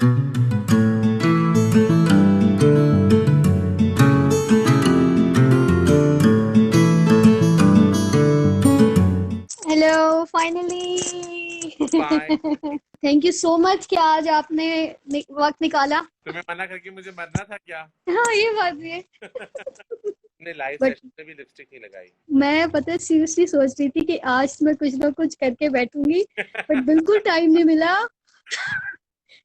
Hello finally. Fine. Thank you so much कि आज आपने वक्त निकाला। तुम्हें मना करके मुझे मरना था क्या? हाँ, ये बात भी है। ने लाइव बट सेशन में भी लिपस्टिक नहीं लगाई। मैं पता है सीरियसली सोच रही थी कि आज मैं कुछ ना कुछ करके बैठूंगी, बट बिल्कुल टाइम नहीं मिला।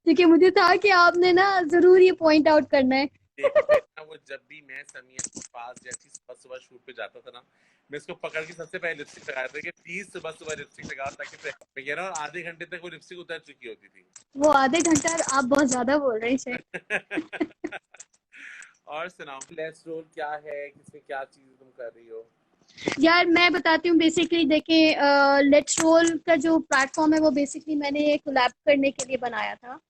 क्योंकि मुझे था कि आपने ना जरूर ये पॉइंट आउट करना है। देखते ना, वो जब भी मैं समीर के पास जैसी सुबह सुबह शूट पे जाता था ना, मैं इसको पकड़ के सबसे पहले लिपस्टिक लगाया था कि प्लीज सुबह सुबह लिपस्टिक लगाओ, ताकि मैं कह रहा हूँ आधे घंटे तक वो लिपस्टिक उतर चुकी होती थी। वो आधे घंटा आप बहुत ज्यादा बोल रहे हैं शायद। और सुनाओ, लेट्स रोल क्या है, किसमें क्या चीज तुम कर रही हो? यार मैं बताती हूँ बेसिकली, देखें लेट्स रोल का जो प्लेटफॉर्म है वो बेसिकली मैंने कोलैब करने के लिए बनाया था।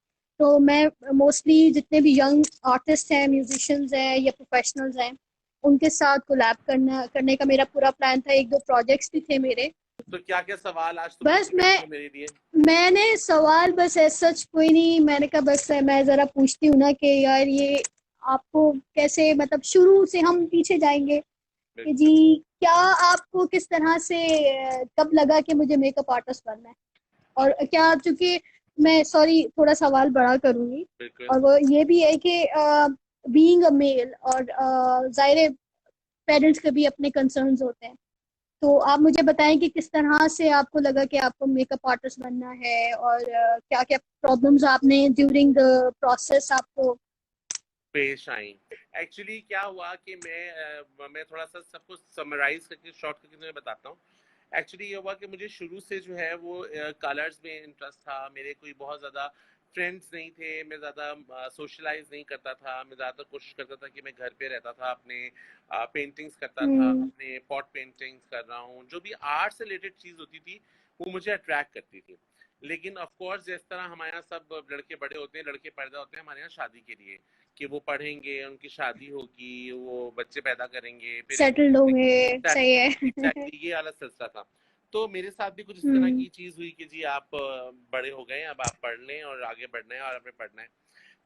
तो मैं मोस्टली जितने भी यंग आर्टिस्ट हैं, म्यूजिशियंस हैं या प्रोफेशनल्स हैं, उनके साथ कोलैब करने का मेरा पूरा प्लान था। एक दो प्रोजेक्ट्स भी थे मेरे। तो क्या क्या सवाल आज तुम बस लेके मैं बैठी हो मेरे लिए? मैंने सवाल बस ऐसा सच कोई नहीं, मैंने कहा बस मैं जरा पूछती हूँ ना कि यार ये आपको कैसे, मतलब शुरू से हम पीछे जाएंगे कि बिल्कुल। जी क्या आपको किस तरह से कब लगा कि मुझे मेकअप आर्टिस्ट बनना है, और क्या, चूंकि मैं सॉरी थोड़ा सवाल बड़ा करूंगी, बिल्कुल। और वो ये भी है कि बीइंग अ मेल, और जाहिर है पेरेंट्स के भी अपने कंसर्न्स होते हैं। तो आप मुझे बताएं कि किस तरह से आपको लगा कि आपको मेकअप आर्टिस्ट बनना है, और क्या क्या प्रॉब्लम्स आपने ड्यूरिंग द प्रोसेस आपको। पेश आई। एक्चुअली क्या हुआ कि मैं थोड़ा सा सबको समराइज करके शॉर्ट करके तुम्हें बताता हूँ। एक्चुअली ये हुआ कि मुझे शुरू से जो है वो कलर्स में इंटरेस्ट था। मेरे कोई बहुत ज़्यादा फ्रेंड्स नहीं थे, मैं ज़्यादा सोशलाइज नहीं करता था। मैं ज़्यादातर कोशिश करता था कि मैं घर पे रहता था, अपने पेंटिंग्स करता था, हम्म। अपने पॉट पेंटिंग्स कर रहा हूँ, जो भी आर्ट से रिलेटेड चीज़ होती थी वो मुझे अट्रैक्ट करती थी। लेकिन ऑफ कोर्स जिस तरह हमारे यहाँ सब लड़के बड़े होते हैं, लड़के पैदा होते हैं हमारे यहाँ शादी के लिए, कि वो पढ़ेंगे, उनकी शादी होगी, वो बच्चे पैदा करेंगे, फिर एक सेटल्ड होंगे। सही है। एग्जैक्टली ये वाला सिलसिला था। तो मेरे साथ भी कुछ इस तरह हम्म। की चीज हुई कि जी आप बड़े हो गए, अब आप पढ़ लें और आगे बढ़ना है और हमें पढ़ना है।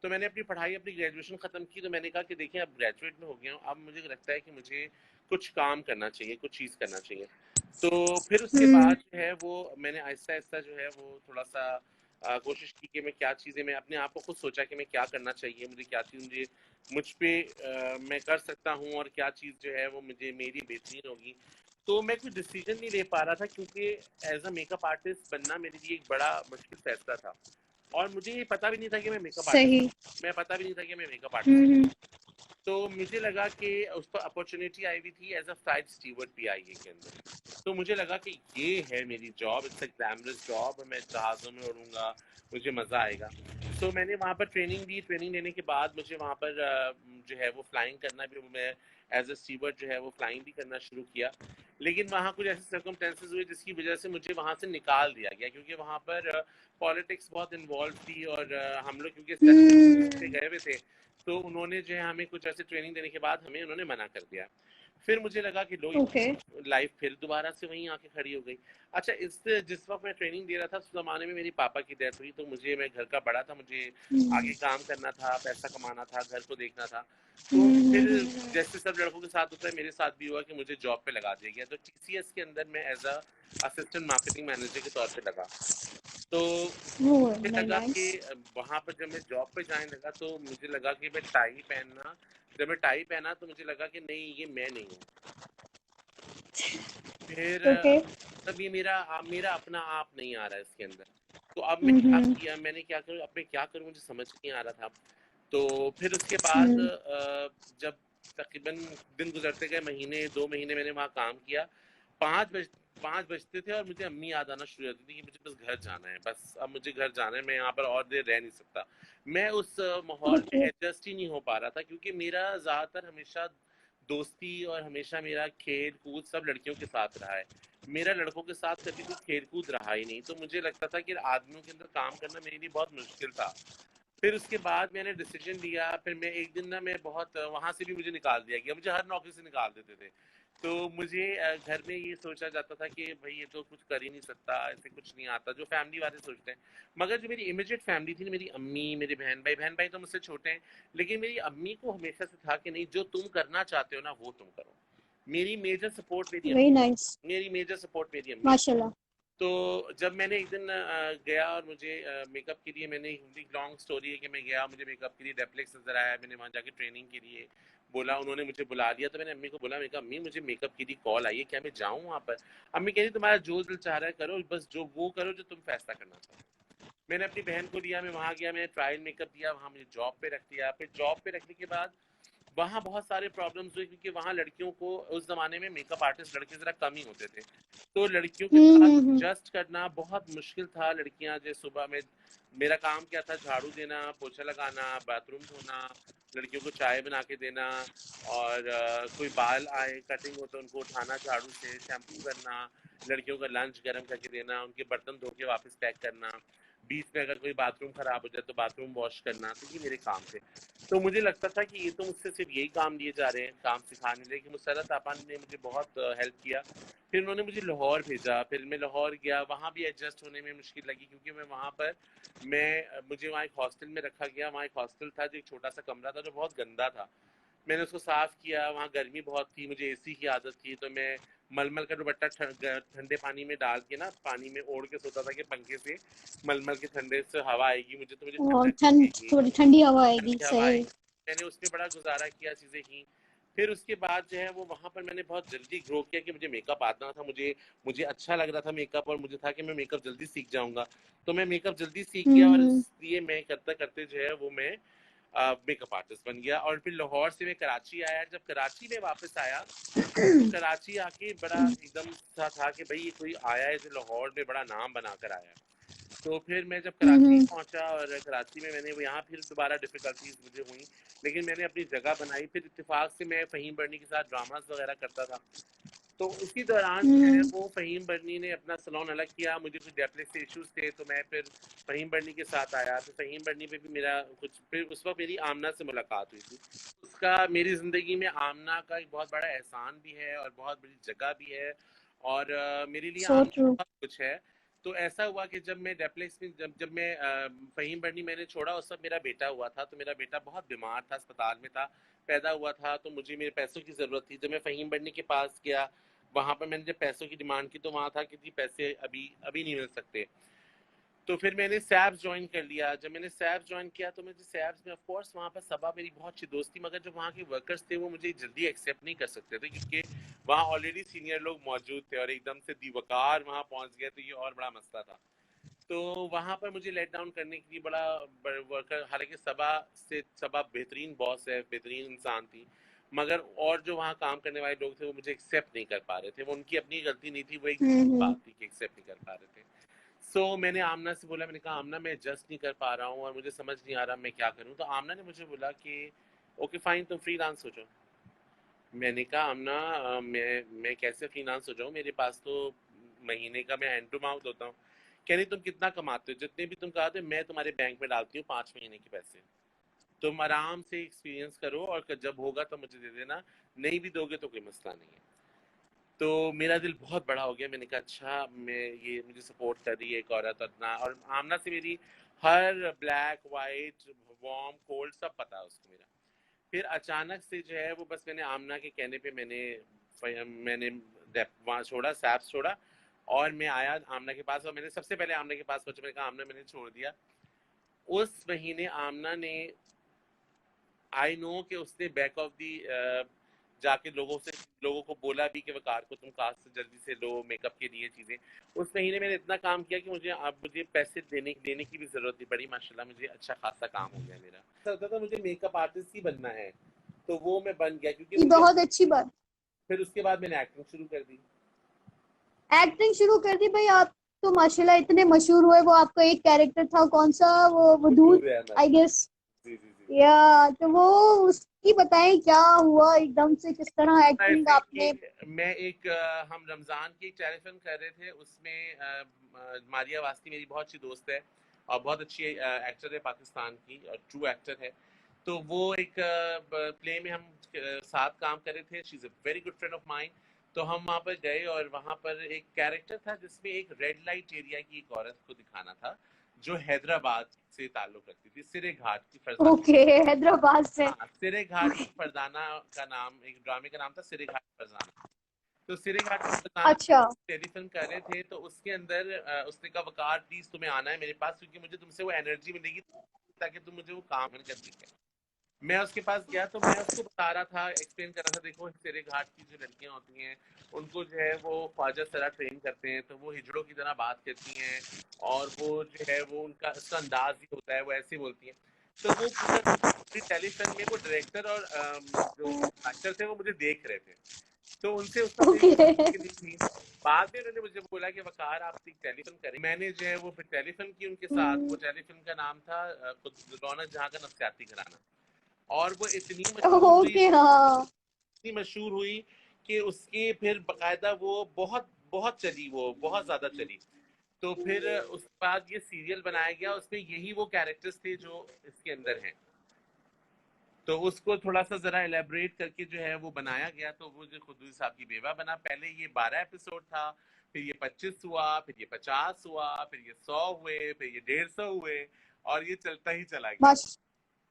तो मैंने अपनी पढ़ाई, अपनी ग्रेजुएशन खत्म की। तो मैंने कहा कि देखिए अब ग्रेजुएट में हो गया हूँ, अब मुझे लगता है कि मुझे कुछ काम करना चाहिए, कुछ चीज़ करना चाहिए। तो फिर उसके हम्म। बाद जो है वो मैंने आहिस्ता आहिस्ता जो है वो थोड़ा सा कोशिश की कि मैं क्या चीज़ें, मैं अपने आप को खुद सोचा कि मैं क्या करना चाहिए, मुझे क्या चीज़ मुझे मुझ पे मैं कर सकता हूँ, और क्या चीज़ जो है वो मुझे मेरी बेहतरीन होगी। तो मैं कोई डिसीजन नहीं ले पा रहा था, क्योंकि एज अ मेकअप आर्टिस्ट बनना मेरे लिए एक बड़ा मुश्किल फैसला था। और मुझे ये पता भी नहीं था कि मैं मेकअप आर्टिस्ट सही। हूँ। मैं पता भी नहीं था कि मैं मेकअप आर्टिस्ट हूँ। हम्म। तो मुझे लगा कि उस पर अपॉर्चुनिटी आई हुई थी, एज अ फ्लाइट स्टीवर्ड भी आई है के अंदर। तो मुझे लगा कि ये है मेरी job, it's a glamorous job, मैं जहाज़ों में उड़ूंगा, मुझे मज़ा आएगा। सो मैंने वहाँ पर ट्रेनिंग दी। ट्रेनिंग लेने के बाद मुझे वहाँ पर जो है वो फ्लाइंग करना भी, मैं एज अ स्टीवर्ड जो है वो फ्लाइंग भी करना शुरू किया। लेकिन वहाँ कुछ ऐसे सर्कमस्टेंसेस हुए जिसकी वजह से मुझे वहाँ से निकाल दिया गया, क्योंकि वहाँ पर पॉलिटिक्स बहुत इन्वॉल्व थी, और हम लोग क्योंकि स्टेटिस्टिक्स पे हम्म। गए हुए थे, तो उन्होंने जो है हमें कुछ ऐसे ट्रेनिंग देने के बाद हमें उन्होंने मना कर दिया। फिर मुझे लगा कि लो, ओके। लाइफ फिर दोबारा से वहीं आके खड़ी हो गई। अच्छा, इस जिस वक्त मैं ट्रेनिंग दे रहा था उस जमाने में मेरी पापा की डेथ हुई। तो मुझे, मैं घर का बड़ा था, मुझे आगे काम करना था, पैसा कमाना था, घर को देखना था। तो फिर जैसे सब लड़कों के साथ होता है, मेरे साथ भी हुआ कि मुझे जॉब पे लगा दिया गया। तो टीसीएस के अंदर मैं as a assistant marketing manager के तौर पे लगा। तो मुझे वेरी लगा कि नाइस। वहां पर जब मैं जॉब पे जाने लगा तो मुझे लगा कि मैं टाई पहनना, जब मैं टाई पहना तो मुझे लगा कि नहीं, ये मैं नहीं हूँ। फिर ओके। तब ये मेरा अपना आप नहीं आ रहा है इसके अंदर। तो अब मैं क्या हम्म। किया, मैंने क्या करूँ, अब मैं क्या करूँ, मुझे समझ नहीं आ रहा था। तो फिर उसके बाद जब तकरीबन दिन गुजरते गए, महीने 2 महीने मैंने वहाँ काम किया। 5 बज 5 बजते थे और मुझे अम्मी याद आना शुरू होती थी कि मुझे बस घर जाना है, बस अब मुझे घर जाना है, मैं यहाँ पर और देर रह नहीं सकता। मैं उस माहौल में ओके। एडजस्ट ही नहीं हो पा रहा था, क्योंकि मेरा ज़्यादातर हमेशा दोस्ती और हमेशा मेरा खेल कूद सब लड़कियों के साथ रहा है। मेरा लड़कों के साथ कभी कोई खेल कूद रहा ही नहीं। तो मुझे लगता था कि आदमियों के अंदर काम करना मेरे लिए बहुत मुश्किल था। फिर उसके बाद मैंने डिसीजन लिया। फिर मैं एक दिन ना, मैं बहुत वहां से भी मुझे निकाल दिया गया, मुझे हर नौकरी से निकाल देते थे। तो मुझे घर में ये सोचा जाता था कि भाई ये तो कुछ कर ही नहीं सकता, ऐसे कुछ नहीं आता, जो फैमिली वाले सोचते हैं। मगर जो मेरी इमीडिएट फैमिली थी, मेरी अम्मी, मेरे बहन भाई तो मुझसे छोटे हैं, लेकिन मेरी अम्मी को हमेशा से था कि नहीं, जो तुम करना चाहते हो ना वो तुम करो। मेरी मेजर सपोर्ट मेरी वेरी अम्मी थी। नाइस। मेरी मेजर सपोर्ट मेरी अम्मी थी। माशाल्लाह। तो जब मैंने एक दिन गया और मुझे मेकअप के लिए, मैंने हिंदी लॉन्ग स्टोरी है कि मैं गया, मुझे मेकअप के लिए डेप्लेक्स नजर आया, मैंने वहाँ जाके ट्रेनिंग के लिए बोला, उन्होंने मुझे बुला लिया। तो मैंने अम्मी को बोला, मैं कहा अम्मी मुझे मेकअप के लिए कॉल आई है, क्या मैं जाऊँ वहाँ पर? अम्मी कह रही तुम्हारा जो दिल चाह रहा है करो, बस जो वो करो जो तुम फैसला करना चाहो। मैंने अपनी बहन को लिया, मैं वहाँ गया, मैंने ट्रायल मेकअप दिया, वहाँ मुझे जॉब पे रख दिया। फिर जॉब पे रखने के बाद वहाँ बहुत सारे प्रॉब्लम्स हुए, क्योंकि वहाँ लड़कियों को, उस जमाने में मेकअप आर्टिस्ट लड़के जरा कम ही होते थे, तो लड़कियों के साथ हम्म। एडजस्ट करना बहुत मुश्किल था। लड़कियां जो सुबह में, मेरा काम क्या था, झाड़ू देना, पोछा लगाना, बाथरूम धोना, लड़कियों को चाय बना के देना, और कोई बाल आए कटिंग हो तो उनको उठाना झाड़ू से, शैम्पू करना, लड़कियों का लंच गर्म करके देना, उनके बर्तन धो के वापस पैक करना, बीच में अगर कोई बाथरूम खराब हो जाए तो बाथरूम वॉश करना, तो ये मेरे काम थे। तो मुझे लगता था कि ये तो मुझसे सिर्फ यही काम लिए जा रहे हैं, काम सिखाने, लेकिन मुसरत पापा ने मुझे बहुत हेल्प किया। फिर उन्होंने मुझे लाहौर भेजा, फिर मैं लाहौर गया, वहाँ भी एडजस्ट होने में मुश्किल लगी, क्योंकि मैं वहाँ पर, मुझे वहाँ एक हॉस्टल में रखा गया। वहाँ एक हॉस्टल था जो एक छोटा सा कमरा था जो बहुत गंदा था। मैंने उसको साफ किया, वहाँ गर्मी बहुत थी, मुझे एसी की आदत थी, तो मैं मलमल का दुपट्टा ठंडे पानी में डाल के ना, पानी में ओढ़ के सोता था कि पंखे से मलमल के ठंडे से हवा आएगी मुझे, तो मुझे और ठंडक ठंड, लगेगी, थोड़ी ठंडी हवा आएगी, ठंडी हवा सही। आएगी। मैंने उसमें बड़ा गुजारा किया, चीज़ें की। फिर उसके बाद जो है वो वहाँ पर मैंने बहुत जल्दी ग्रो किया कि मुझे मेकअप आता था, मुझे मुझे अच्छा लग रहा था मेकअप, और मुझे था कि मैं मेकअप जल्दी सीख जाऊंगा। तो मैं मेकअप जल्दी सीख गया, और हम्म। इसलिए मैं करते करते जो है वो मैं मेकअप आर्टिस्ट बन गया। और फिर लाहौर से मैं कराची आया। जब कराची में वापस आया, तो कराची आके बड़ा एकदम सा था कि भाई ये कोई आया है जो लाहौर में बड़ा नाम बना कर आया। तो फिर मैं जब कराची हम्म। पहुंचा, और कराची में मैंने यहाँ फिर दोबारा डिफिकल्टीज मुझे हुई, लेकिन मैंने अपनी जगह बनाई। फिर इत्तेफाक से मैं फ़हीम बर्नी के साथ ड्रामास वगैरह करता था। तो उसी दौरान जो है हम्म। वो फ़हीम बर्नी ने अपना सलोन अलग किया, मुझे कुछ डेप्लेक्स से इश्यूज थे, तो मैं फिर फ़हीम बर्नी के साथ आया। तो फ़हीम बर्नी पे भी मेरा कुछ, फिर उस वक्त मेरी आमना से मुलाकात हुई थी। उसका मेरी ज़िंदगी में आमना का एक बहुत बड़ा एहसान भी है और बहुत बड़ी जगह भी है, और मेरे लिए सो आमना ट्रू। बहुत कुछ है। तो ऐसा हुआ कि जब मैं डेप्लेक्स में, जब जब मैं फ़हीम बर्नी मैंने छोड़ा, उस वक्त मेरा बेटा हुआ था। तो मेरा बेटा बहुत बीमार था, अस्पताल में था, पैदा हुआ था, तो मुझे मेरे पैसों की ज़रूरत थी। जब मैं फ़हीम बर्नी के पास गया, वहाँ पर मैंने जब पैसों की डिमांड की, तो वहाँ था कि जी पैसे अभी अभी नहीं मिल सकते। तो फिर मैंने सैब्स ज्वाइन कर लिया। जब मैंने सैब्स ज्वाइन किया, तो मुझे सैब्स में ऑफ कोर्स वहाँ पर सबा मेरी बहुत अच्छी दोस्त थी, मगर जो वहाँ के वर्कर्स थे वो मुझे जल्दी एक्सेप्ट नहीं कर सकते थे, क्योंकि वहाँ ऑलरेडी सीनियर लोग मौजूद थे, और एकदम से दीवकार वहाँ पहुँच गए, तो ये और बड़ा मसला था। तो वहाँ पर मुझे लेट डाउन करने के लिए बड़ा वर्कर, हालांकि सबा बेहतरीन बॉस है, बेहतरीन इंसान थी, मगर और जो वहाँ काम करने वाले लोग थे वो मुझे एक्सेप्ट नहीं कर पा रहे थे। वो उनकी अपनी गलती नहीं थी, वो एक हम्म। बात थी कि एक्सेप्ट नहीं कर पा रहे थे। मैंने आमना से बोला, मैंने कहा आमना मैं एडजस्ट नहीं कर पा रहा हूँ और मुझे समझ नहीं आ रहा मैं क्या करूँ। तो आमना ने मुझे बोला कि ओके फाइन, तुम फ्रीलांस हो जाओ। मैंने कहा आमना, मैं कैसे फ्रीलांस हो जाऊँ, मेरे पास तो महीने का मैं हैंड टू माउथ होता हूँ। कह रही तुम कितना कमाते हो, जितने भी तुम कहा, मैं तुम्हारे बैंक में डालती हूँ 5 महीने के पैसे, तुम आराम से एक्सपीरियंस करो, और जब होगा तो मुझे दे देना, नहीं भी दोगे तो कोई मसला नहीं है। तो मेरा दिल बहुत बड़ा हो गया। मैंने कहा अच्छा, मैं ये मुझे सपोर्ट कर रही है एक औरत, और आमना से मेरी हर ब्लैक वाइट वार्म कोल्ड सब पता है उसको मेरा। फिर अचानक से जो है वो, बस मैंने आमना के कहने पे मैंने वहाँ छोड़ा, सैप्स छोड़ा, और मैं आया आमना के पास, और मैंने सबसे पहले आमना के पास पहुंचा। मैंने कहा आमना मैंने छोड़ दिया। उस महीने आमना ने, आई नो कि उसने बैक ऑफ दी जाके लोगों को बोला भी कि वकार को तुम काश से जल्दी से लो मेकअप के लिए चीज़ें। उस महीने मैंने इतना काम किया कि मुझे पैसे देने की भी ज़रूरत नहीं पड़ी। माशाल्लाह मुझे अच्छा खासा काम हो गया मेरा। ऐसा होता था मुझे मेकअप आर्टिस्ट ही बनना है, तो वो मैं बन गया, क्योंकि ये मुझे। बहुत अच्छी बात। फिर उसके बाद मैंने एक्टिंग शुरू कर दी। एक्टिंग शुरू कर दी भाई आप? तो माशाल्लाह इतने मशहूर हुए। वो आपका एक कैरेक्टर था, कौन सा, वो दूध, बुटूर अहमद। I guess. जी जी जी। या तो वो, उसकी बताएं क्या हुआ एकदम से, किस तरह एक्टिंग ऐसे आपने? कि हम रमज़ान की एक टेलीफिल्म कर रहे थे, उसमें मारिया वास्ती मेरी बहुत अच्छी दोस्त है, और बहुत अच्छी एक्टर है पाकिस्तान की, और ट्रू एक्टर है। तो वो एक प्ले में हम साथ काम कर रहे थे। She is a very good friend of mine. तो हम वहां पर गए और वहां पर एक कैरेक्टर था जिसमें एक रेड लाइट एरिया की एक औरत को दिखाना था जो हैदराबाद से ताल्लुक रखती थी, सिरे घाट की फरजाना। ओके, हैदराबाद से। हाँ, सिरे घाट की फरजाना का नाम, एक ड्रामे का नाम था सिरे घाट फरजाना। तो सिरे घाट की फरजाना अच्छा। टेलीफिल्म कर रहे थे, तो उसके अंदर उसने कहा वकार प्लीज तुम्हें आना है मेरे पास, क्योंकि मुझे तुमसे वो एनर्जी मिलेगी ताकि तुम मुझे वो काम कर सके। मैं उसके पास गया तो मैं उसको बता रहा था, एक्सप्लेन कर रहा था, देखो सिरे घाट की जो लड़कियां होती हैं उनको जो है वो ख्वाजा सरा ट्रेन करते हैं, तो वो हिजड़ों की तरह बात करती हैं और वो जो है वो उनका उसका अंदाज ही होता है, वो ऐसे बोलती हैं। तो वो पूरा टेलीफिल्म में वो डायरेक्टर और जो एक्टर थे वो मुझे देख रहे थे, तो उनसे उस समय ओके। दी थी। बाद में उन्होंने मुझे बोला कि वकार आप एक टेलीफिल्म करें, मैंने जो है वो फिर टेलीफिल्म की उनके साथ। वो टेलीफिल्म का नाम था रौनक जहां का नफसियाती घराना, और वो इतनी मशहूर हुई, ओके, हाँ। इतनी मशहूर हुई कि उसके फिर बकायदा वो बहुत बहुत चली, वो बहुत ज्यादा चली। तो फिर उसके बाद ये सीरियल बनाया गया, उसमें यही वो कैरेक्टर्स थे जो इसके अंदर हैं, तो उसको थोड़ा सा जरा एलेबरेट करके जो है वो बनाया गया। तो वो जो खुदूस साहब की बेवा बना, पहले ये 12 एपिसोड था, फिर ये 25 हुआ, फिर ये 50 हुआ, फिर ये 100 हुए, फिर ये 150 हुए, और ये चलता ही चला गया। माश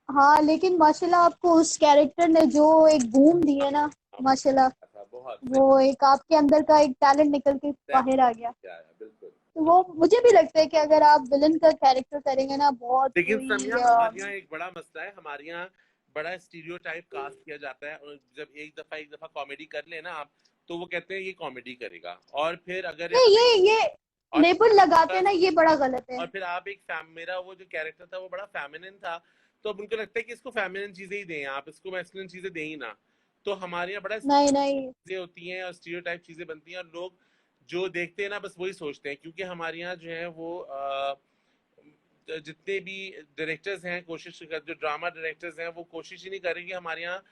हाँ, लेकिन माशाल्लाह आपको उस कैरेक्टर ने जो एक बूम दी है ना, हाँ, माशाल्लाह। था बहुत वो एक आपके अंदर का एक टैलेंट निकल के बाहर आ गया। आया, बिल्कुल। तो वो मुझे भी लगता है कि अगर आप विलन का कैरेक्टर करेंगे ना, बहुत लेकिन कोई समिया हमारे यहाँ एक बड़ा मसला है, हमारे यहाँ बड़ा स्टीरियोटाइप कास्ट किया जाता है, और जब एक दफा कॉमेडी कर लेना आप, तो वो कहते हैं ये कॉमेडी करेगा, और फिर अगर नहीं, ये और लेबल लगाते हैं ना, ये बड़ा गलत है। और फिर आप एक मेरा वो जो कैरेक्टर था वो बड़ा फेमिनिन था, तो अब उनको लगता है कि इसको फेमिनिन चीजें ही दें, आप इसको मैस्कुलिन चीजें दें ही ना। तो हमारे यहाँ बड़ा नहीं, नहीं। चीजें होती हैं और स्टीरियोटाइप चीजें बनती हैं, और लोग जो देखते हैं ना बस वही सोचते हैं, क्योंकि हमारे यहाँ जो है वो जितने भी डायरेक्टर्स हैं, कोशिश कर, जो ड्रामा डायरेक्टर्स हैं वो कोशिश ही नहीं करेंगे। हमारे यहाँ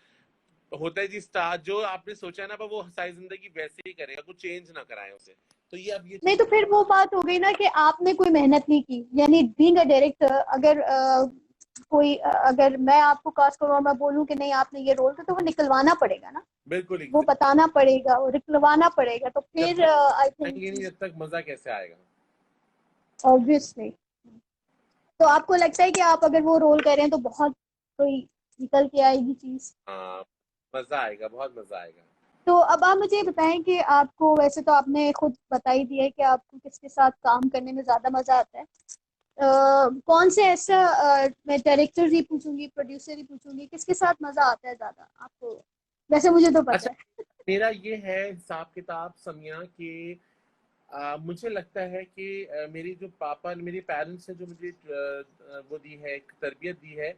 होता है जी, स्टार जो आपने सोचा है ना वो सारी जिंदगी वैसे ही करेगा, कुछ चेंज ना कराए उसे। तो ये अब ये नहीं चीज तो फिर वो बात हो गई ना कि आपने कोई मेहनत नहीं की, यानी बीइंग अ डायरेक्टर, अगर अगर मैं आपको कास्ट करूँ और मैं बोलूँ कि नहीं आपने ये रोल, तो वो निकलवाना पड़ेगा ना। बिल्कुल वो बताना पड़ेगा, वो निकलवाना पड़ेगा, तो जब फिर तक आई आएंगे नहीं थिंक जब तक मजा कैसे आएगा। ऑब्वियसली। तो आपको लगता है कि आप अगर वो रोल कर रहे हैं तो बहुत कोई निकल के आएगी चीज। हाँ, मजा आएगा, बहुत मजा आएगा। तो अब आप मुझे बताएं कि आपको, वैसे तो आपने खुद बता ही दिया है कि आपको किसके साथ काम करने में ज्यादा मजा आता है। कौन से ऐसा, मैं डायरेक्टर ही पूछूंगी, प्रोड्यूसर ही पूछूंगी, किसके साथ मजा आता है ज्यादा आपको? वैसे मुझे तो पता अच्छा, है। मेरा ये है हिसाब किताब समिया कि मुझे लगता है कि मेरी जो पापा, मेरे पेरेंट्स ने जो मुझे वो दी है, एक तरबियत दी है,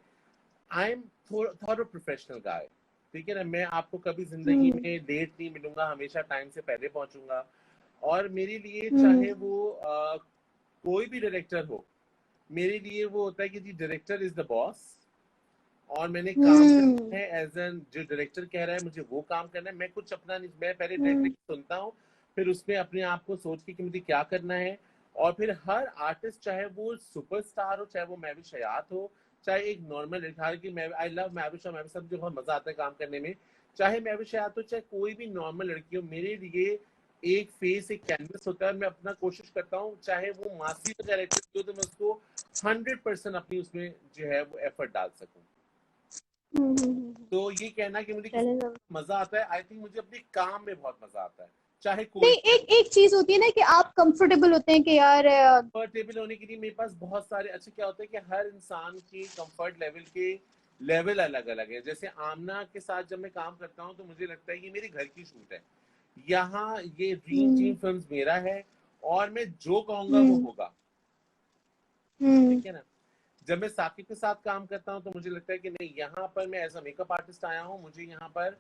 आई एम थोड़ा प्रोफेशनल गाय। ठीक है ना, मैं आपको कभी जिंदगी हम्म। में लेट नहीं मिलूंगा, हमेशा टाइम से पहले पहुंचूंगा। और मेरे लिए चाहे हम्म। वो कोई भी डायरेक्टर हो, मेरे लिए वो होता है कि जी डायरेक्टर इज द बॉस, और मैंने काम हम्म। करना है एज एन, जो डायरेक्टर कह रहा है मुझे वो काम करना है, मैं कुछ अपना नहीं, मैं पहले डायरेक्टर हम्म। की सुनता हूँ, फिर उसमें अपने आप को सोच के कि मुझे क्या करना है। और फिर हर आर्टिस्ट, चाहे वो सुपरस्टार हो, चाहे वो महविश हयात हो, चाहे एक नॉर्मल लिखा कि मैं आई लव महविश, और महविश सब जो बहुत मजा आता है काम करने में, चाहे महविश हयात हो, चाहे कोई भी नॉर्मल लड़की हो, मेरे लिए एक फेस, एक कैनवस होता है, मैं अपना कोशिश करता हूँ, चाहे वो मासी का कैरेक्टर हो तो मैं उसको 100% अपनी उसमें जो है वो एफर्ट डाल सकूँ। तो ये कहना कि मुझे किसी चलेगा। मजा आता है, आई थिंक मुझे अपने काम में बहुत मजा आता है, चाहे कोई नहीं, एक एक चीज होती है ना कि आप कंफर्टेबल होते हैं कि यार कंफर्टेबल होने के लिए मेरे पास बहुत सारे अच्छे, क्या होता है कि हर इंसान की कंफर्ट लेवल के लेवल अलग अलग है। जैसे आमना के साथ जब मैं काम करता हूँ तो मुझे लगता है ये मेरी घर की शूट है, यहाँ ये ड्रीम टीम हम्म। फिल्म्स मेरा है, और मैं जो कहूंगा वो हम्म। होगा। हम्म। ठीक है ना। जब मैं साकिब के साथ काम करता हूँ तो मुझे लगता है कि नहीं, यहाँ पर मैं एज अ मेकअप आर्टिस्ट आया हूँ, मुझे यहाँ पर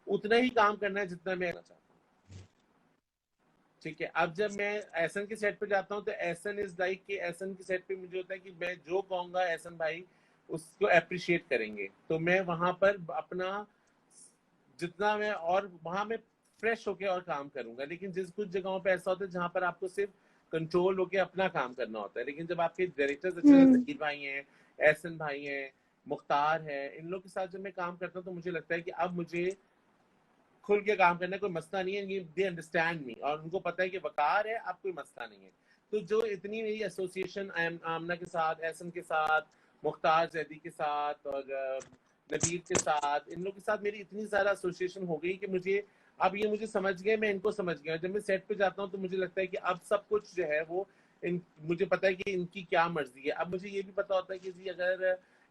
उतना ही काम करना है जितना मैं करना चाहता हूँ। ठीक है, अब जब मैं एहसन के सेट पे जाता हूँ तो एहसन इज लाइक कि एहसन के सेट पे मुझे होता है कि मैं जो कहूंगा एहसन भाई उसको अप्रिशिएट करेंगे, तो मैं वहां पर अपना जितना मैं, और वहां मैं फ्रेश होके और काम करूंगा। लेकिन जिस कुछ जगहों पे ऐसा होता है जहां पर आपको सिर्फ कंट्रोल होके अपना काम करना होता है, लेकिन जब आपके डायरेक्टर्स अच्छे जैसे हम्म। जहीर भाई हैं, एहसन भाई हैं, मुख्तार है, इन लोग के साथ जब मैं काम करता हूँ तो मुझे लगता है कि अब मुझे खुल के काम करना, कोई मसला नहीं है, दे अंडरस्टैंड मी, और उनको पता है कि वकार है, अब कोई मसला नहीं है। तो जो इतनी मेरी एसोसिएशन आमना के साथ, एहसन के साथ, मुख्तार जैदी के साथ और नबीर के साथ, इन लोगों के साथ मेरी इतनी ज़्यादा एसोसिएशन हो गई कि मुझे अब ये मुझे समझ गए, मैं इनको समझ गया। जब मैं सेट पे जाता हूँ तो मुझे लगता है कि अब सब कुछ जो है वो मुझे पता है कि इनकी क्या मर्जी है। अब मुझे ये भी पता होता है कि जी अगर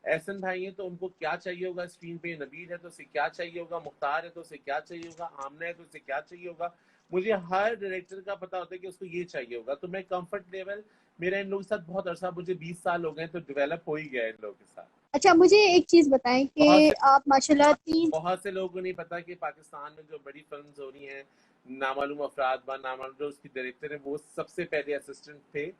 एहसन भाई है तो उनको क्या चाहिए होगा स्क्रीन पे, नबीर है तो उसे क्या चाहिए होगा, मुख्तार है तो उसे क्या चाहिए होगा, आमना है तो उसे क्या चाहिए होगा। मुझे हर डायरेक्टर का पता होता है कि उसको ये चाहिए होगा। तो मैं कंफर्ट लेवल मेरा इन लोगों के साथ बहुत अर्सा, मुझे 20 साल हो गए, तो डेवलप हो ही गया इन लोगों के साथ। अच्छा, मुझे एक चीज बताएं बहुत कि से आप माशाल्लाह बहुत से लोगों को नहीं पता कि पाकिस्तान में जो बड़ी फिल्म्स हो रही हैं, नामालूम अफराद बा, नामालूम जो उसकी डायरेक्टर है, वो सबसे पहले असिस्टेंट थे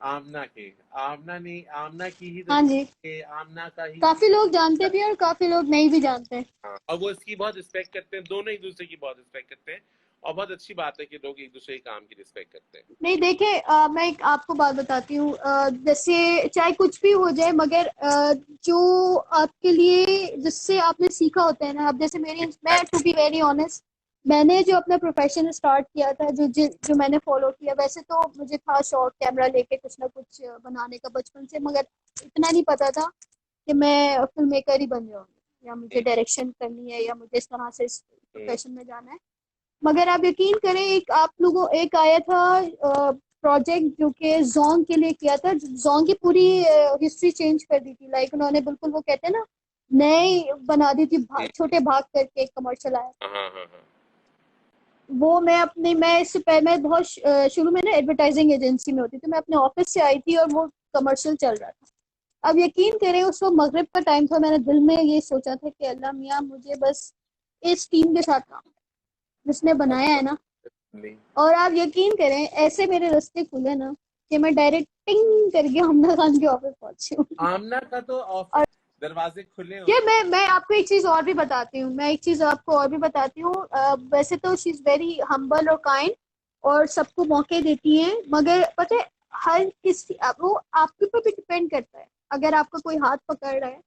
आमना के। आमना की ही हाँ जी, आमना का ही। काफी लोग जानते भी हैं और काफी लोग नहीं भी जानते। हाँ, और वो इसकी बहुत रिस्पेक्ट करते हैं, दोनों एक दूसरे की बहुत रिस्पेक्ट करते हैं, और बहुत अच्छी बात है कि लोग एक दूसरे के काम की रिस्पेक्ट करते हैं। नहीं देखे, मैं एक आपको बात बताती हूँ। जैसे चाहे कुछ भी हो जाए, मगर जो आपके लिए जिससे आपने सीखा होता है ना, अब जैसे मैं टू बी वेरी ऑनेस्ट, मैंने जो अपना प्रोफेशन स्टार्ट किया था, जो मैंने फॉलो किया, वैसे तो मुझे था शौक कैमरा लेके कुछ ना कुछ बनाने का बचपन से, मगर इतना नहीं पता था कि मैं फिल्म मेकर ही बन जाऊंगी या मुझे डायरेक्शन करनी है या मुझे इस तरह से इस प्रोफेशन में जाना है। मगर आप यकीन करें, एक आया था प्रोजेक्ट जो कि जोंग के लिए किया था। जोंग की पूरी हिस्ट्री चेंज कर दी थी। लाइक उन्होंने बिल्कुल, वो कहते हैं ना, नए बना दी थी। छोटे भाग करके एक कमर्शियल आया। हाँ हाँ हाँ। वो मैं इससे पहले, मैं बहुत शुरू में ना एडवर्टाइजिंग एजेंसी में होती थी। मैं अपने ऑफिस से आई थी और वो कमर्शियल चल रहा था। अब यकीन करें, उस वक्त मगरिब का टाइम था। मैंने दिल में ये सोचा था कि अल्लाह मियाँ, मुझे बस इस टीम के साथ काम जिसने बनाया है ना। नहीं, और आप यकीन करें, ऐसे मेरे रास्ते खुले ना कि मैं डायरेक्टिंग करके हमना खान के ऑफिस पहुंची हूँ। आमना का तो ऑफिस और दरवाजे खुले ये होते मैं आपको एक चीज और भी बताती हूँ। मैं एक चीज आपको और भी बताती हूँ। वैसे तो शी इज वेरी हम्बल और काइंड, और सबको मौके देती है। मगर पता है, हर किसी वो आपके ऊपर भी डिपेंड करता है। अगर आपका कोई हाथ पकड़ रहा है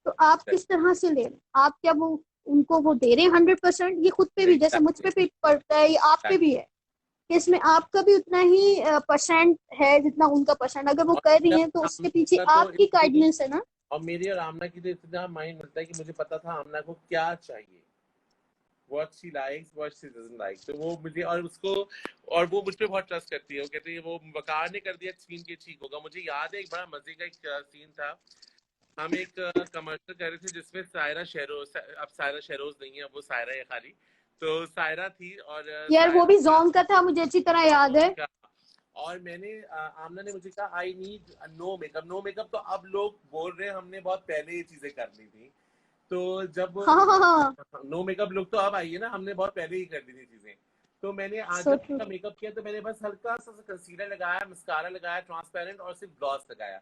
तो आप हैं। किस तरह से ले रहे हैं। आप क्या वो उनको वो दे रहे हैं 100%? ये खुद पे भी, जैसे मुझ पे एग्जैक्टली, भी पड़ता है, ये आप पे भी है कि इसमें आपका भी उतना ही परसेंट है जितना उनका परसेंट। अगर वो और कर रही मेरा हैं तो उसके आमना पीछे का तो आपकी इतनी गाइडेंस है ना। और मेरी और आमना की तो इतना माइंड मिलता है कि मुझे पता था आमना को क्या चाहिए, what she likes, what she doesn't like. तो वो मुझे और उसको और वो मुझ पे बहुत ट्रस्ट करती है। वो कहती है वो वकार ने कर दिया सीन के ठीक होगा। मुझे याद है एक बड़ा मजे का एक सीन था। हम एक कमर्शियल कर रहे थे जिसमें सायरा शेरोज, अब सायरा शेरोज नहीं है, वो सायरा है खाली। तो सायरा थी और यार वो सायरा भी जोंग का था, मुझे अच्छी तरह याद है। का, और मैंने आमना ने मुझे कहा I need no makeup, no makeup. तो अब लोग बोल रहे हैं हमने बहुत पहले ये चीजें कर ली थी। तो जब हाँ हाँ हाँ। नो मेकअप लुक तो अब आई है ना, हमने बहुत पहले ही कर दी थी चीजें। तो मैंने आज सो जब ट्रू। उसका मेकअप किया तो मैंने बस हल्का सा कंसीलर लगाया, मस्कारा लगाया ट्रांसपेरेंट, और सिर्फ ग्लॉस लगाया।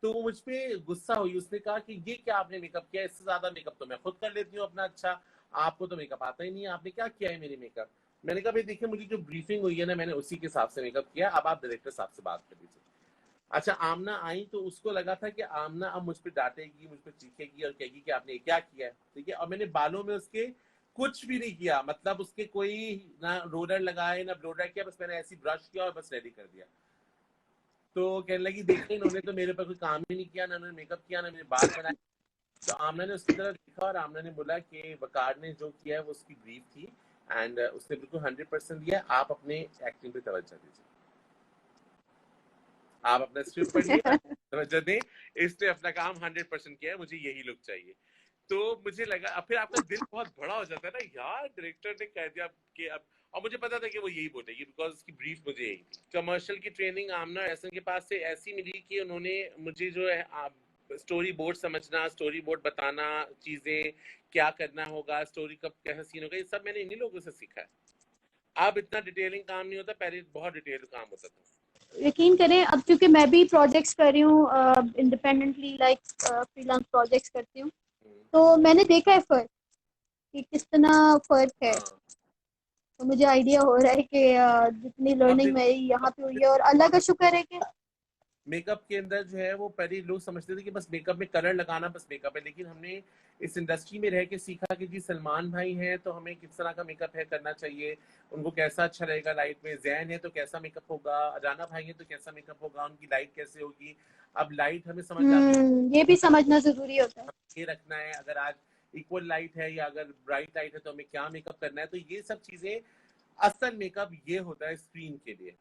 तो वो मुझ पे गुस्सा हुई। उसने कहा कि ये क्या आपने मेकअप किया, इससे ज्यादा मेकअप तो मैं खुद कर लेती हूँ अपना। अच्छा, आपको तो मेकअप आता ही नहीं है, आपने क्या किया है मेरे मेकअप। मैंने कहा भाई देखिए, मुझे जो ब्रीफिंग हुई है ना, मैंने उसी के हिसाब से मेकअप किया, अब आप डायरेक्टर साहब से बात कर लीजिए। अच्छा, आमना आई तो उसको लगा था कि आमना अब मुझ पर डांटेगी, मुझ पर चीखेगी और कहेगी कि आपने क्या किया है, ठीक है। और मैंने बालों में उसके कुछ भी नहीं किया, मतलब उसके कोई ना रोलर लगाए ना ब्लोडर किया, बस मैंने ऐसी ब्रश किया और बस रेडी कर दिया। तो कहने लगी देखिए, इन्होंने तो मेरे पर कोई काम ही नहीं किया, ना उन्होंने मेकअप किया, ना मेरे बाल बनाए। तो आमना ने उसकी तरफ देखा और आमना ने बोला कि वकार ने जो किया है वो उसकी ब्रीफ थी, एंड उसने बिल्कुल 100% दिया। आप अपने एक्टिंग पे तवज्जो दीजिए, आप अपना स्क्रिप्ट पढ़िए और तवज्जो दें। इसने अपना काम 100% किया है, मुझे यही लुक चाहिए। तो मुझे लगा, अब फिर आपका दिल बहुत बड़ा हो जाता है ना यार, डायरेक्टर ने कह दिया कि अब। और मुझे पता था कि वो यही बोलेगी, बिकॉज उसकी ब्रीफ मुझे यही थी। कमर्शियल की ट्रेनिंग आमना एहसन के पास से ऐसी मिली कि उन्होंने मुझे जो है स्टोरी बोर्ड समझना, स्टोरी बोर्ड बताना, चीजें क्या करना होगा, स्टोरी कब कैसा सीन होगा, ये सब मैंने इन्हीं लोगों से सीखा है। अब इतना डिटेलिंग काम नहीं होता, पहले बहुत डिटेल काम होता था। यकीन करें, अब क्योंकि मैं भी प्रोजेक्ट्स कर रही हूँ इंडिपेंडेंटली, लाइक फ्रीलांस प्रोजेक्ट्स करती हूँ, तो मैंने देखा है फर्क कि किस तरह फर्क है। हाँ, तो मुझे आइडिया हो रहा है कि जितनी अब लर्निंग देखो, मेरी यहाँ अब पे हुई है, और देखो अल्लाह का कौन शुक्र है कि मेकअप के अंदर जो है वो पहले लोग समझते थे कि बस मेकअप में कलर लगाना बस मेकअप है, लेकिन हमने इस इंडस्ट्री में रह के सीखा कि जी सलमान भाई हैं तो हमें किस तरह का मेकअप है करना चाहिए, उनको कैसा अच्छा रहेगा लाइट में, जैन है तो कैसा मेकअप होगा, अजाना भाई है तो कैसा मेकअप होगा, उनकी लाइट कैसे होगी। अब लाइट हमें समझ जाती ये भी है समझना जरूरी होता है। ये रखना है, अगर आज इक्वल लाइट है या अगर ब्राइट लाइट है तो हमें क्या मेकअप करना है, तो ये सब चीजें असल मेकअप ये होता है स्क्रीन के लिए।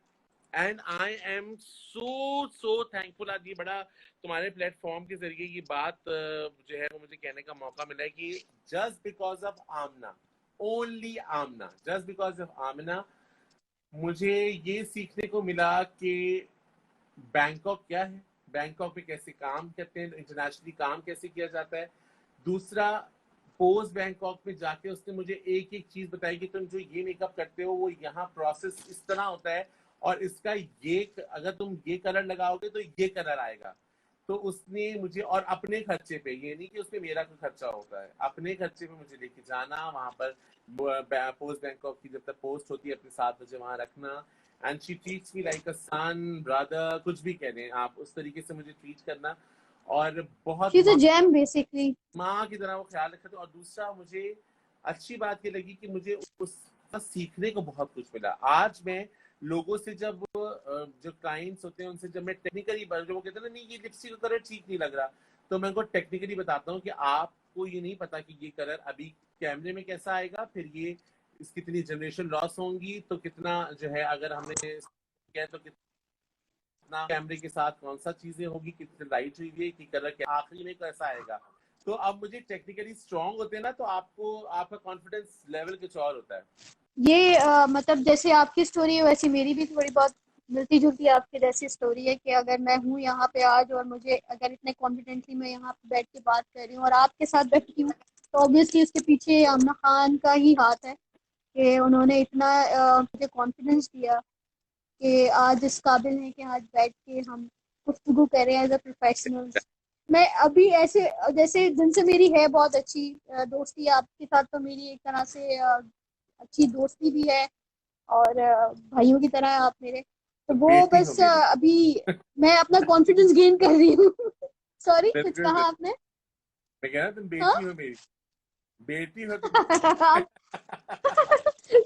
And I am so thankful आज ये बड़ा तुम्हारे प्लेटफॉर्म के जरिए ये बात जो है वो मुझे कहने का मौका मिला है कि just because of Amna, only Amna, just because of Amna मुझे ये सीखने को मिला कि बैंकॉक क्या है, बैंकॉक में कैसे काम करते हैं, इंटरनेशनली काम कैसे किया जाता है। दूसरा, पोस्ट बैंकॉक में जाके उसने मुझे एक एक चीज बताई कि तुम जो ये मेकअप करते हो वो यहाँ प्रोसेस इस तरह होता है और इसका ये अगर तुम ये कलर लगाओगे तो ये कलर आएगा। तो उसने मुझे, और अपने खर्चे पे, ये नहीं कि उसमें मेरा कोई खर्चा होता है, अपने खर्चे पे मुझे लेके जाना वहां पर, पोस्ट बैंकॉक की जब तक पोस्ट होती है अपने साथ मुझे वहां रखना, and she treats me like a sun brother, कुछ भी कह दें आप, उस तरीके से मुझे ट्रीट करना, और बहुत she is a gem basically. माँ की तरह वो ख्याल रखा था। और दूसरा मुझे अच्छी बात ये लगी कि मुझे उसका सीखने को बहुत कुछ मिला। आज मैं लोगों से जब जो क्लाइंट्स होते हैं उनसे जब मैं टेक्निकली, जो वो कहते हैं ना नहीं ये लिपस्टिक का कलर ठीक नहीं लग रहा, तो मैं उनको टेक्निकली बताता हूँ कि आपको ये नहीं पता कि ये कलर अभी कैमरे में कैसा आएगा, फिर ये इसकी कितनी जनरेशन लॉस होंगी, तो कितना जो है अगर हमने किया तो कितना कैमरे के साथ कौन सा चीजें होगी, कितनी लाइट हुई है कि कलर के आखिरी में कैसा आएगा। तो अब मुझे टेक्निकली स्ट्रांग होते हैं ना, तो आपको आपका कॉन्फिडेंस लेवल कुछ और होता है। ये मतलब जैसे आपकी स्टोरी है वैसे मेरी भी थोड़ी बहुत मिलती जुलती आपके जैसी स्टोरी है कि अगर मैं हूँ यहाँ पे आज और मुझे अगर इतने कॉन्फिडेंटली मैं यहाँ पे बैठ के बात कर रही हूँ और आपके साथ बैठी हूँ, तो ऑब्वियसली उसके पीछे आमना खान का ही हाथ है कि उन्होंने इतना मुझे कॉन्फिडेंस दिया कि आज इस काबिल है कि आज बैठ के हम गुफ्तगू करें एज अ प्रोफेशनल्स। मैं अभी ऐसे जैसे जिनसे मेरी है बहुत अच्छी दोस्ती, आपके साथ तो मेरी एक तरह से अच्छी दोस्ती भी है और भाइयों की तरह है आप मेरे। तो तो वो बेटी हो बस मेरी। अभी मैं अपना कॉन्फिडेंस गेन कर रही हूँ। सॉरी, कुछ बिल्कुल कहा बिल्कुल। आपने? मैं कह रहा तुम हाँ। बेटी हो मेरी, बेटी हो तुम मेरी।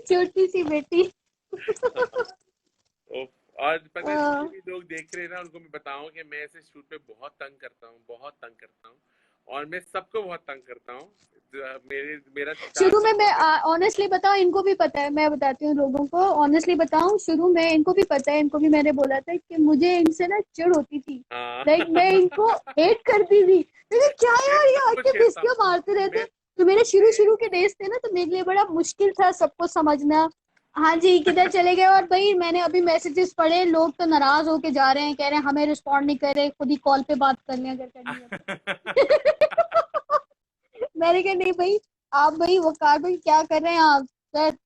छोटी सी बेटी। और पता है जितने अ, भी लोग देख रहे हैं ना उनको मैं बताऊं कि मैं ऐसे शूट पे बहुत तंग करता हूँ, बहुत तंग करता हूँ, और मैं सबको बहुत तंग करता हूँ। मेरा शिकार शुरू में मैं सब। ऑनेस्टली बताऊं, इनको भी पता है, मैं बताती हूँ लोगों को ऑनेस्टली बताऊं, शुरू में इनको भी पता है, इनको भी मैंने बोला था कि मुझे इनसे ना चिढ़ होती थी। हाँ। लाइक मैं इनको हेट करती थी, लेकिन क्या मैं यार ये सबको आके छेड़ता बिस्कियां हूँ। मारते रहते। मैं तो मेरे शुरू मैं शुरू के डेज थे ना, तो मेरे लिए बड़ा मुश्किल था सबको समझना। हाँ जी, किधर चले गए? और भाई मैंने अभी मैसेजेस पढ़े, लोग तो नाराज होके जा रहे हैं, कह रहे हैं हमें रिस्पॉन्ड नहीं कर रहे, खुद ही कॉल पे बात कर लें अगर करनी है तो। मैंने कहा नहीं भाई, आप भाई वकार भाई क्या कर रहे हैं आप सर?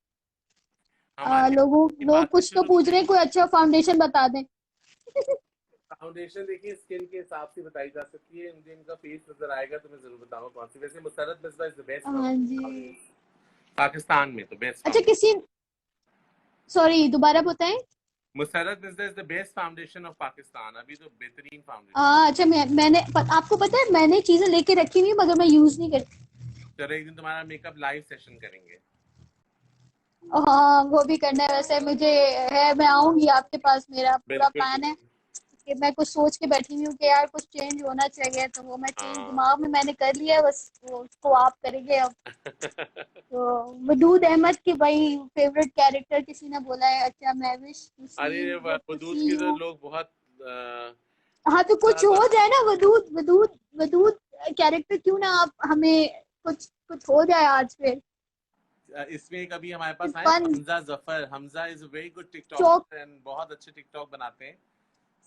हमारी लोग बातें कुछ तो शुरू पूछ होती रहे हैं, कोई अच्छा फाउंडेशन बता दें। फाउंडेशन देखिए स्किन के हिसाब से बताई जा सकती है, मुझे इनका फेस नजर आएगा तो मैं जरूर बताऊंगा कौन सी। वैसे Musarrat Misbah is the best हाँ जी। पाकिस्तान में, तो बेस्ट अच्छा फाउंडेशन। किसी, सॉरी दोबारा बताएं। Musarrat Misbah is the best foundation of Pakistan, अभी तो बेहतरीन फाउंडेशन। अच्छा आपको पता है मैंने चीजें लेके रखी हुई मगर मैं यूज नहीं करती। चलो एक दिन तुम्हारा मेकअप लाइव सेशन करेंगे। हाँ वो भी करना है वैसे मुझे, है मैं आऊंगी आपके पास, मेरा पूरा बिल्कुल प्लान है बिल्कुल। कि मैं कुछ सोच के बैठी हुई हूँ कि यार कुछ चेंज होना चाहिए, तो वो मैं चेंज हाँ। दिमाग में मैंने कर लिया है, बस वो उसको आप करेंगे अब। तो वदूद अहमद की भाई फेवरेट कैरेक्टर किसी ने बोला है, अच्छा मैं विश टू सी अरे गेट टू वदूद सी की तो यू। लोग बहुत हाँ तो कुछ ज्यादा। हो जाए ना, वदूद वदूद वदूद कैरेक्टर क्यों ना आप हमें कुछ कुछ हो जाए आज फिर। इसमें कभी हमारे पास आए फन Hamza Zafar, Hamza is a very good चौक। टिकटॉकर एंड बहुत अच्छे टिकटॉक बनाते हैं,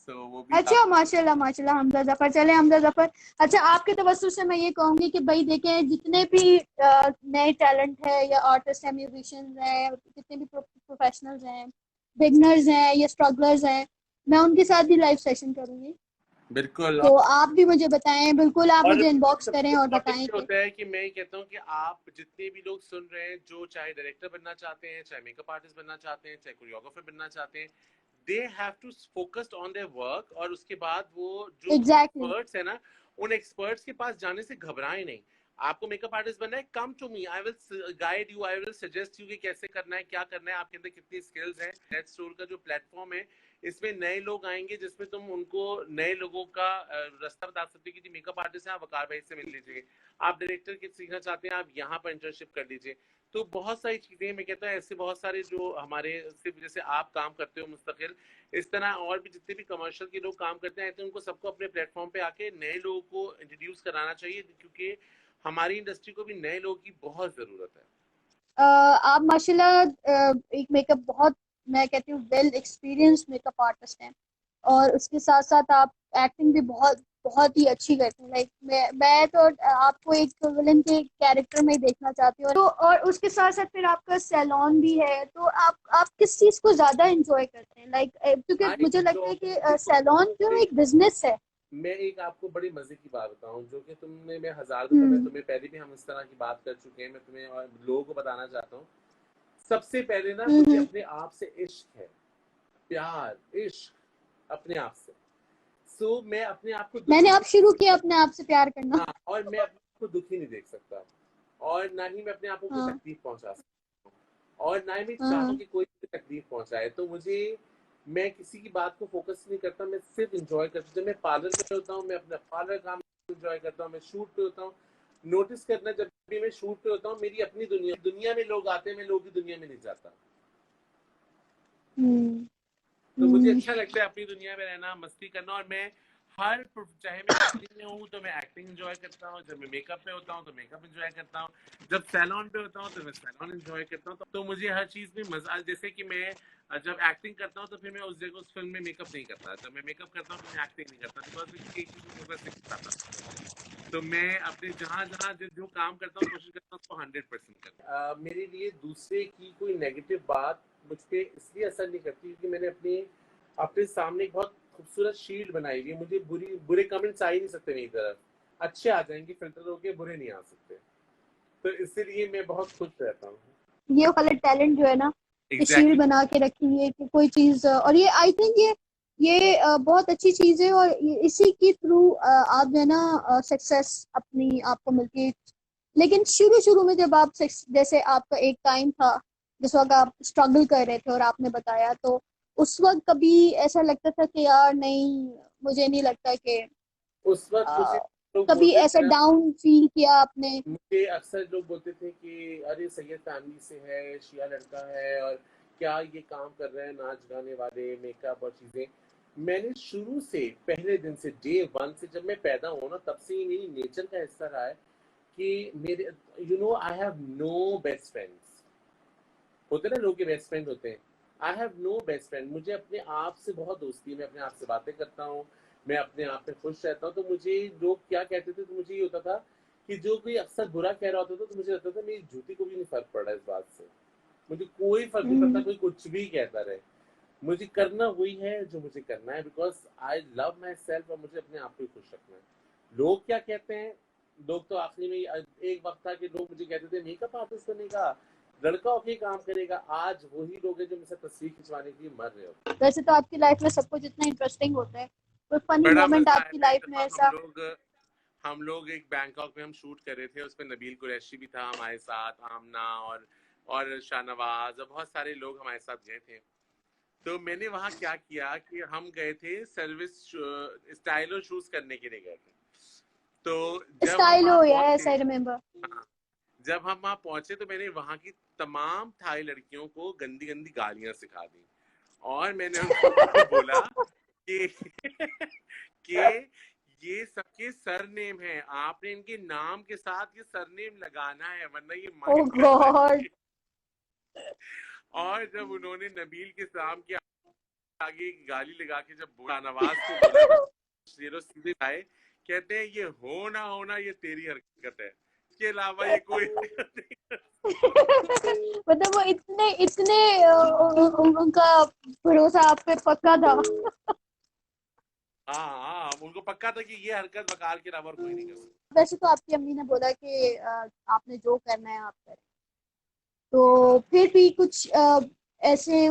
सो वो भी अच्छा माशाल्लाह माशाल्लाह, हमजा जफर, चले हमजा जफर। अच्छा आपके तवज्जो से मैं ये कहूंगी कि भाई देखें जितने भी नए टैलेंट है या आर्टिस्ट है, म्यूजिशियंस हैं, जितने भी प्रोफेशनल्स हैं, बिगनर्स हैं या स्ट्रगलर्स हैं, मैं उनके साथ भी लाइव सेशन करूंगी। बिल्कुल। तो आप भी मुझे बताएं, बिल्कुल आप और मुझे इनबॉक्स सबसे करें और इम्पोर्टेंट बताएं ये कि होता है कि मैं ये कहता हूँ कि आप जितने भी लोग सुन रहे हैं, जो चाहे डायरेक्टर बनना चाहते हैं, चाहे मेकअप आर्टिस्ट बनना चाहते हैं, चाहे कोरियोग्राफर बनना चाहते हैं, they have to focused on their work, और उसके बाद वो जो एग्जैक्टली। एक्सपर्ट्स है ना, उन एक्सपर्ट्स के पास जाने से घबराए नहीं। आपको मेकअप आर्टिस्ट बनना है, come to me, I will guide you, I will suggest you कि कैसे करना है, क्या करना है, आपके अंदर कितनी स्किल्स हैं। लेट्स रोल का जो प्लेटफॉर्म है, इसमें नए लोग आएंगे, जिसमें तुम उनको नए लोगों का रास्ता बता सकते हो कि मेकअप आर्टिस्ट है, आप वकार भाई से मिल लीजिए, आप डायरेक्टर की सीखना चाहते हैं, आप यहाँ पर इंटर्नशिप कर लीजिए। तो बहुत सारी चीजें, मैं कहता हूँ ऐसे बहुत सारे जो हमारे सिर्फ जैसे आप काम करते हो मुस्तकिल, इस तरह और भी जितने भी कमर्शियल के लोग काम करते हैं, तो उनको सबको अपने प्लेटफॉर्म पे आके नए लोगों को इंट्रोड्यूस कराना चाहिए, क्योंकि हमारी इंडस्ट्री को भी नए लोगों की बहुत जरूरत है। आप माशाल्लाह एक मेकअप बहुत, मैं कहती हूँ वेल एक्सपीरियंस मेकअप आर्टिस्ट हैं, और उसके साथ साथ आप एक्टिंग भी बहुत बहुत ही अच्छी करते हैं। लाइक मैं तो आपको एक विलन के कैरेक्टर में ही देखना चाहती हूँ। तो और उसके साथ साथ फिर आपका सैलून भी है, तो आप किस चीज को ज्यादा एंजॉय करते हैं? लाइक क्योंकि आई मुझे लगता है एंजॉय, कि सैलून जो एक बिजनेस है। मैं एक आपको बड़ी मजे की बात बताऊं, जो कि तुमने, मैं हजार दफा, मैं हम्म। तुम्हें पहले भी हम इस तरह की बात कर चुके हैं, मैं तुम्हें और लोगों को बताना चाहता हूँ। सबसे पहले ना मुझे हम्म। अपने आप से इश्क है, प्यार, इश्क अपने आप से। सो मैं अपने आप को दुखी मैंने नहीं अब देख शुरू किया सकता। अपने आप से प्यार करना। हाँ, और मैं अपने आप को दुखी नहीं देख सकता, और ना ही मैं अपने आप को कोई हाँ तकलीफ पहुंचा सकता हूँ, और ना ही मैं चाहता हूँ हाँ कि कोई मुझे तकलीफ पहुंचाए। तो मुझे, मैं किसी की बात को फोकस नहीं करता, मैं सिर्फ इंजॉय करता हूँ। जब मैं पार्लर में होता हूँ, मैं अपना पार्लर काम इंजॉय करता हूँ, मैं शूट पे होता हूँ। नोटिस करना, जब भी मैं शूट पे होता हूँ, मेरी अपनी दुनिया, दुनिया में लोग आते हैं, मैं लोगों की दुनिया में नहीं जाता। हम्म। तो मुझे हम्म। अच्छा लगता है अपनी दुनिया में रहना, मस्ती करना, और मैं हर, चाहे मैं एक्टिंग में हूँ तो मैं एक्टिंग एंजॉय करता हूँ, जब मैं मेकअप पे होता हूँ तो मेकअप एंजॉय करता हूँ, जब सैलून पे होता हूँ तो मैं सैलून एंजॉय करता हूँ। तो मुझे हर चीज में मजा, जैसे कि मैं जब एक्टिंग करता हूँ तो फिर मैं उस जगह उस फिल्म में मेकअप नहीं करता, जब मैं मेकअप करता हूँ तो मैं एक्टिंग नहीं करता, बिकॉज एक चीज में फोकस नहीं कर पाता। तो मैं अपने जहाँ जहाँ जो काम करता हूँ, कोशिश करता हूँ उसको 100% करना। मेरे लिए दूसरे की कोई नेगेटिव बात मुझ पर इसलिए असर नहीं करती, क्योंकि मैंने अपने सामने एक बहुत खूबसूरत शील्ड बनाई हुई है। मुझे बुरे कमेंट्स आ ही नहीं सकते मेरी तरफ, अच्छे आ जाएंगे फिल्टर होके, बुरे नहीं आ सकते। तो इसीलिए मैं बहुत खुश रहता हूँ। ये वाला टैलेंट जो है ना, ये शील्ड एग्जैक्टली। बना के रखी हुई है कि कोई चीज, और ये आई थिंक ये बहुत अच्छी चीज है, और इसी के थ्रू आप जो है ना सक्सेस अपनी आपको मिलती है। लेकिन शुरू शुरू में जब आप जैसे आपका एक टाइम था जिस वक्त आप स्ट्रगल कर रहे थे और आपने बताया, तो उस वक्त कभी ऐसा लगता था कि यार नहीं, मुझे नहीं लगता कि उस वक्त मुझे अ, लोग कभी बोलते ऐसा थे ना, डाउन फील किया आपने? मुझे अक्सर लोग बोलते थे कि अरे सैयद फैमिली से है, शिया लड़का है, और क्या ये काम कर रहे हैं, नाच गाने वाले, मेकअप और चीजें। मैंने शुरू से, पहले दिन से, डे वन से, जब मैं पैदा हुआ ना, तब से ही मेरी नेचर का हिस्सा रहा है कि मेरे, I have no best friends. होते ना लोग के बेस्ट फ्रेंड होते हैं, I have no best friend. मुझे अपने आप से बहुत दोस्ती है, मैं अपने आप से बातें करता हूँ, मैं अपने आप में खुश रहता हूँ। तो मुझे लोग क्या कहते थे, तो मुझे ये होता था कि जो कोई अक्सर बुरा कह रहा होता था, तो मुझे लगता था मेरी जूती को भी नहीं फर्क पड़ रहा इस बात से, मुझे कोई फर्क नहीं पड़ता, हम्म। कोई कुछ भी कहता रहे, मुझे करना वही है जो मुझे करना है, because I love my self, और मुझे अपने आप को खुश रखना है। लोग क्या कहते हैं, लोग तो आखिरी में, एक वक्त था कि लोग मुझे कहते थे मेकअप आर्टिस्ट बने का, लड़का होके काम करेगा। आज वही लोग हैं जो मुझसे तस्वीर खिंचवाने के लिए मर रहे हो। वैसे तो आपकी लाइफ में सब कुछ इतना इंटरेस्टिंग होता है, कोई फनी बड़ा मोमेंट मजा आया आपकी था एक लाइफ में दफा, ऐसा? हम लोग एक बैंकॉक में हम शूट कर रहे थे, उसमें नबील कुरैशी भी था हमारे साथ, आमना और शाहनवाज, और बहुत सारे लोग हमारे साथ गए थे। तो मैंने वहाँ क्या किया कि हम गए थे सर्विस स्टाइल और शूज करने के लिए गए थे। तो जब हम स्टाइल वहाँ हो, पहुंचे, यस आई रिमेम्बर। हाँ, जब हम वहाँ पहुंचे तो मैंने वहाँ की तमाम थाई लड़कियों को गंदी गंदी गालियां सिखा दी, और मैंने उनको बोला कि कि ये सबके सरनेम है, आपने इनके नाम के साथ ये सरनेम लगाना है, वरना ये ओ माइंड कर गॉड। जाएंगे। और जब उन्होंने नबील के नाम के आगे एक गाली लगा के जब बोला, नवाज को बोला, तो शेरों सीधे आए, कहते हैं ये हो ना होना ये तेरी हरकत है, इसके अलावा ये कोई हरकत नहीं। मतलब वो इतने इतने उनका भरोसा आप पे पक्का था। हाँ हाँ, उनको पक्का था कि ये हरकत वकार के अलावा और कोई नहीं कर सकता। वैसे तो आपकी अम्मी ने बोला कि आपने जो करना है आप करें, तो फिर भी कुछ ऐसे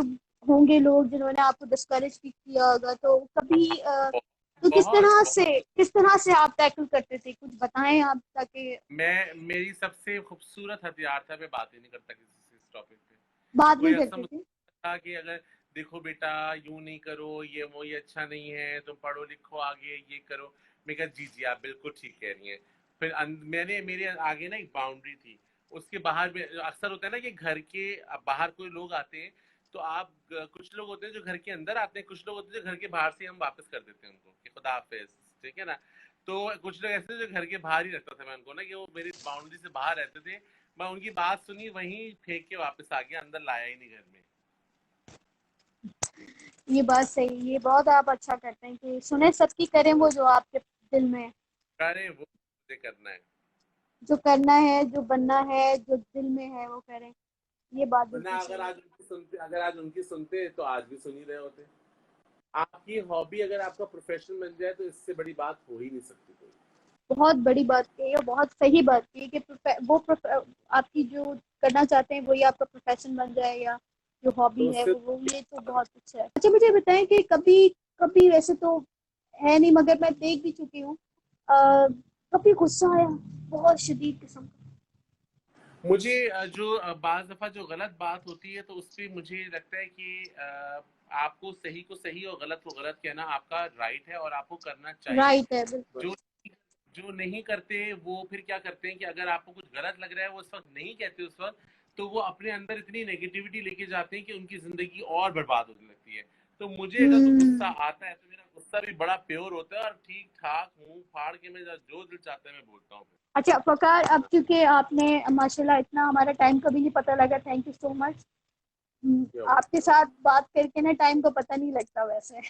होंगे लोग जिन्होंने आपको डिस्करेज भी किया होगा, तो कभी तो बहुत बहुत। किस तरह से आप टैकल करते थे, कुछ बताएं आप, ताकि मैं मेरी सबसे खूबसूरत हथियार था, मैं बात ही नहीं करता किसी से इस टॉपिक पे। बात कोई नहीं ऐसा करते मुझे थे। था कि अगर देखो बेटा यूं नहीं करो, ये अच्छा नहीं है, तुम पढ़ो लिखो आगे ये करो। मैं कहा जी जी आप बिल्कुल ठीक कह रही हैं। फिर मैंने मेरे आगे ना एक बाउंड्री थी, उसके बाहर में अक्सर होता है ना कि घर के बाहर कोई लोग आते हैं, तो आप कुछ लोग होते हैं जो घर के अंदर आते हैं, कुछ लोग होते हैं जो घर के बाहर से हम वापस कर देते हैं उनको कि खुदा हाफिज, ठीक है ना। तो कुछ लोग ऐसे थे जो घर के बाहर ही रखता था मैं उनको ना, कि वो मेरी बाउंड्री से बाहर रहते थे। मैं उनकी बात सुनी वहीं फेंक के वापस आ गया, अंदर लाया ही नहीं घर में। ये बात सही, ये बहुत आप अच्छा करते हैं कि सुने सबकी, करें वो जो आपके दिल में है। अरे वो मुझे करना है। जो करना है, जो बनना है, जो दिल में है वो करें। ये बात वरना बिल्कुल सही है। अगर आज उनकी सुनते तो आज भी सुन ही रहे होते। आपकी हॉबी अगर आपका प्रोफेशन बन जाए तो इससे बड़ी बात हो ही नहीं सकती कोई। बहुत बड़ी बात कही है, बहुत सही बात कही कि आपकी जो करना चाहते हैं वही आपका प्रोफेशन बन जाए, या जो हॉबी तो है उससे वो, ये तो बहुत अच्छा है। अच्छा मुझे बताएं कि कभी कभी, वैसे तो है नहीं मगर मैं देख भी चुकी हूँ, कभी गुस्सा आया बहुत शदीद किस्म का? मुझे जो बाज दफा जो गलत बात होती है तो उस पे मुझे लगता है कि आपको सही को सही और गलत को गलत कहना आपका राइट है और आपको करना चाहिए। राइट है, बिल्कुल। जो जो नहीं करते वो फिर क्या करते हैं कि अगर आपको कुछ गलत लग रहा है वो उस वक्त नहीं कहते उस वक्त, तो वो अपने अंदर इतनी नेगेटिविटी लेके जाते हैं कि उनकी जिंदगी और बर्बाद होने लगती है। तो मुझे अगर कोई गुस्सा हम्म। आता है तो मेरा गुस्सा भी बड़ा प्योर होता है और ठीक ठाक मुंह फाड़ के मैं जो दिल चाहता है मैं बोलता हूँ। अच्छा फ़कार, अब क्योंकि आपने माशाल्लाह इतना, हमारा टाइम कभी नहीं पता लगा, थैंक यू सो मच। आपके साथ बात करके ना टाइम का पता नहीं लगता वैसे।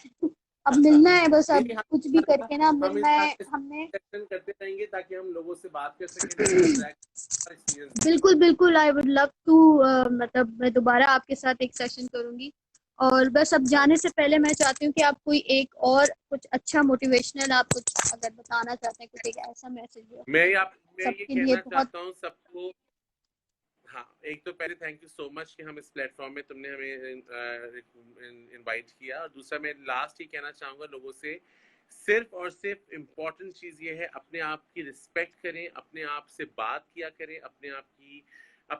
अब मिलना है बस, अब नहीं, कुछ भी करके ना हम मिलना इस है तरह हमने। सेशन करते रहेंगे ताकि हम लोगों से बात कर सकें, लोगों से इंटरेक्ट एक्सपीरियंस कर बिल्कुल सकें। बिल्कुल, आई वुड लव टू, मतलब मैं दोबारा आपके साथ एक सेशन करूंगी। और बस अब जाने से पहले मैं चाहती हूँ कि आप कोई एक और कुछ अच्छा मोटिवेशनल, आप कुछ अगर बताना चाहते हैं, कुछ एक ऐसा मैसेज जो मैं ये सबके लिए कहना बहुत। चाहता हूँ सबको। हाँ, एक तो पहले थैंक यू सो मच कि हम इस प्लेटफॉर्म में तुमने हमें इनवाइट किया, और दूसरा मैं लास्ट ही कहना चाहूंगा लोगों से, सिर्फ और सिर्फ इम्पोर्टेंट चीज ये है अपने आप की रिस्पेक्ट करें, अपने आप से बात किया करें, अपने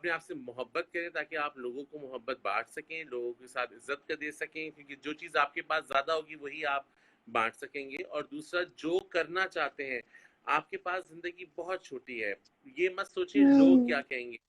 आप से मोहब्बत करें ताकि आप लोगों को मोहब्बत बांट सकें, लोगों के साथ इज्जत कर दे सकें, क्योंकि जो चीज आपके पास ज्यादा होगी वही आप बांट सकेंगे। और दूसरा, जो करना चाहते हैं, आपके पास जिंदगी बहुत छोटी है, ये मत सोचिए लोग क्या हम्म। कहेंगे।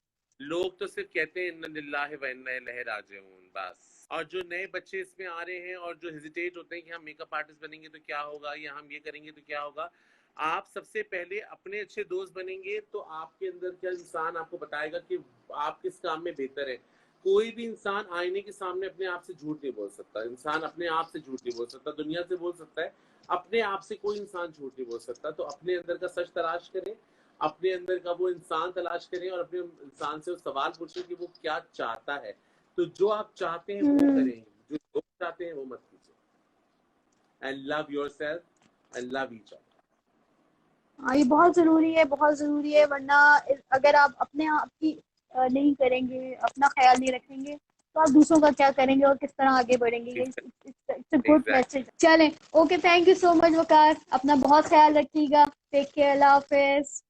लोग तो सिर्फ कहते हैं इन्ना लिल्लाहि व इन्ना इलैहि राजिऊन बस। और जो नए बच्चे इसमें आ रहे हैं और जो हेजिटेट होते हैं कि हम मेकअप आर्टिस्ट बनेंगे तो क्या होगा, या हम ये करेंगे तो क्या होगा, आप सबसे पहले अपने अच्छे दोस्त बनेंगे तो आपके अंदर क्या इंसान आपको बताएगा कि आप किस काम में बेहतर है। कोई भी इंसान आईने के सामने अपने आप से झूठ नहीं बोल सकता, इंसान अपने आप से झूठ नहीं बोल सकता, दुनिया से बोल सकता है, अपने आप से कोई इंसान झूठ नहीं बोल सकता। तो अपने अंदर का सच तलाश करें, अपने अंदर का वो इंसान तलाश करें और अपने इंसान से सवाल पूछें कि वो क्या चाहता है। तो जो आप चाहते हैं वो हम्म। करें, जो लोग चाहते हैं वो मत कीजिए। And love yourself and love each other. हाँ, ये बहुत ज़रूरी है, बहुत ज़रूरी है, वरना अगर आप अपने आप की नहीं करेंगे, अपना ख्याल नहीं रखेंगे, तो आप दूसरों का क्या करेंगे और किस तरह आगे बढ़ेंगे? ये it's a good message. Exactly. चलें, okay, thank you so much Waqar, अपना बहुत ख्याल रखिएगा, टेक केयर, अल्लाह हाफिज़।